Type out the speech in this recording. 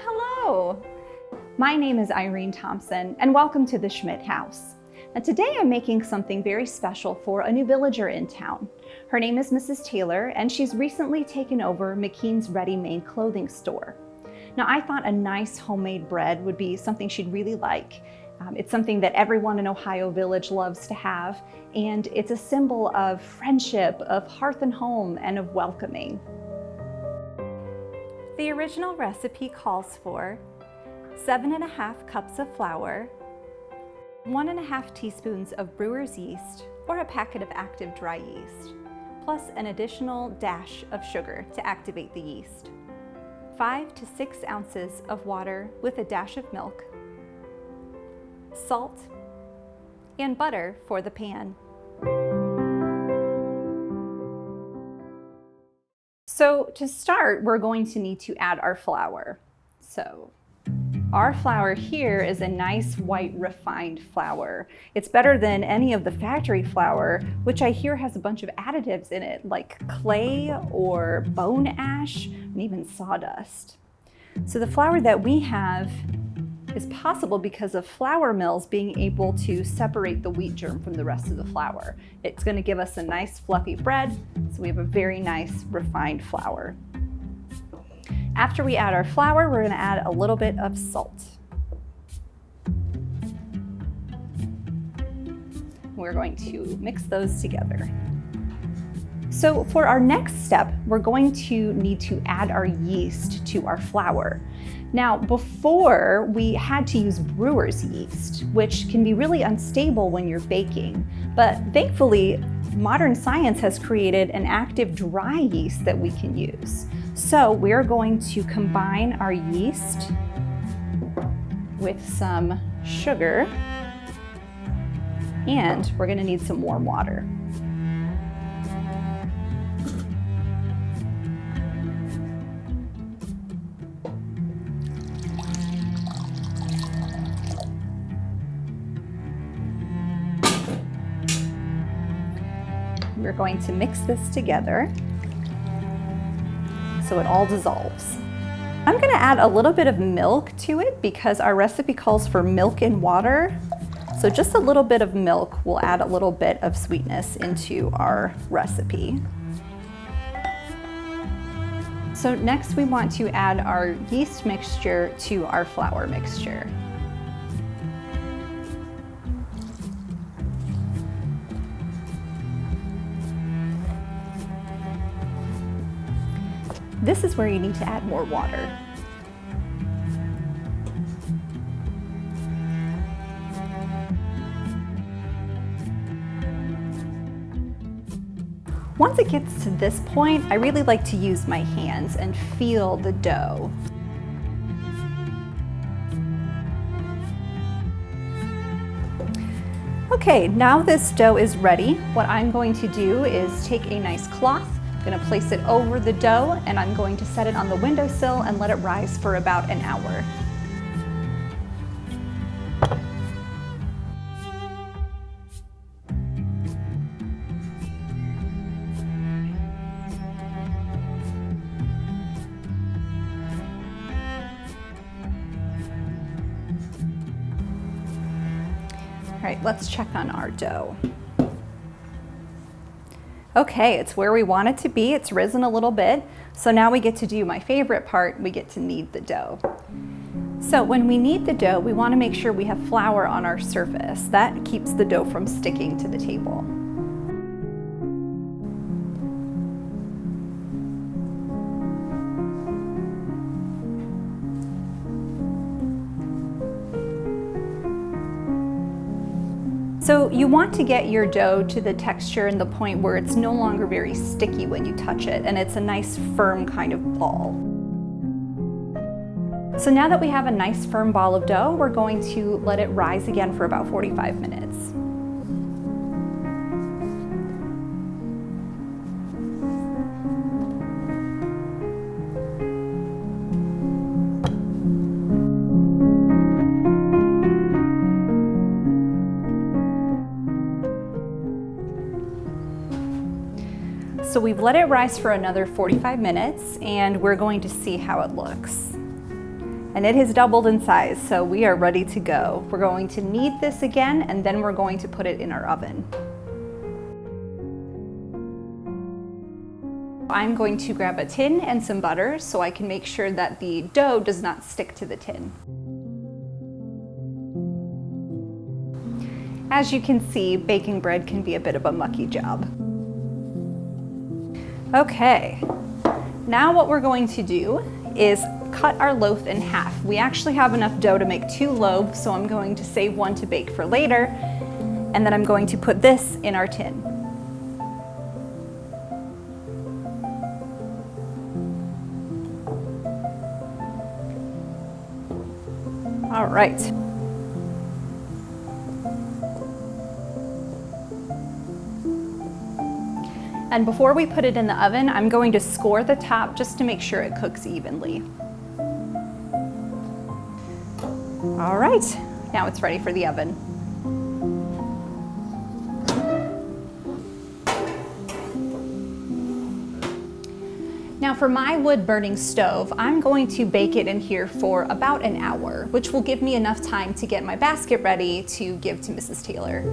Hello! My name is Irene Thompson, and welcome to the Schmidt House. Now, today I'm making something very special for a new villager in town. Her name is Mrs. Taylor, and she's recently taken over McKeen's ready-made clothing store. Now, I thought a nice homemade bread would be something she'd really like. It's something that everyone in Ohio Village loves to have, and it's a symbol of friendship, of hearth and home, and of welcoming. The original recipe calls for 7½ cups of flour, 1½ teaspoons of brewer's yeast or a packet of active dry yeast, plus an additional dash of sugar to activate the yeast, 5 to 6 ounces of water with a dash of milk, salt, and butter for the pan. So to start, we're going to need to add our flour. So our flour here is a nice white refined flour. It's better than any of the factory flour, which I hear has a bunch of additives in it, like clay or bone ash, and even sawdust. So the flour that we have is possible because of flour mills being able to separate the wheat germ from the rest of the flour. It's going to give us a nice fluffy bread, so we have a very nice refined flour. After we add our flour, we're going to add a little bit of salt. We're going to mix those together. So for our next step, we're going to need to add our yeast to our flour. Now, before we had to use brewer's yeast, which can be really unstable when you're baking, but thankfully, modern science has created an active dry yeast that we can use. So we're going to combine our yeast with some sugar, and we're going to need some warm water. We're going to mix this together so it all dissolves. I'm going to add a little bit of milk to it because our recipe calls for milk and water. So just a little bit of milk will add a little bit of sweetness into our recipe. So next we want to add our yeast mixture to our flour mixture. This is where you need to add more water. Once it gets to this point, I really like to use my hands and feel the dough. Okay, now this dough is ready. What I'm going to do is take a nice cloth, I'm going to place it over the dough, and I'm going to set it on the windowsill and let it rise for about an hour. All right, let's check on our dough. Okay, it's where we want it to be. It's risen a little bit. So now we get to do my favorite part. We get to knead the dough. So when we knead the dough, we want to make sure we have flour on our surface. That keeps the dough from sticking to the table. So you want to get your dough to the texture and the point where it's no longer very sticky when you touch it, and it's a nice firm kind of ball. So now that we have a nice firm ball of dough, we're going to let it rise again for about 45 minutes. So we've let it rise for another 45 minutes, and we're going to see how it looks. And it has doubled in size, so we are ready to go. We're going to knead this again, and then we're going to put it in our oven. I'm going to grab a tin and some butter so I can make sure that the dough does not stick to the tin. As you can see, baking bread can be a bit of a mucky job. Okay, now what we're going to do is cut our loaf in half. We actually have enough dough to make 2 loaves, so I'm going to save one to bake for later, and then I'm going to put this in our tin. All right. And before we put it in the oven, I'm going to score the top just to make sure it cooks evenly. All right, now it's ready for the oven. Now for my wood burning stove, I'm going to bake it in here for about an hour, which will give me enough time to get my basket ready to give to Mrs. Taylor.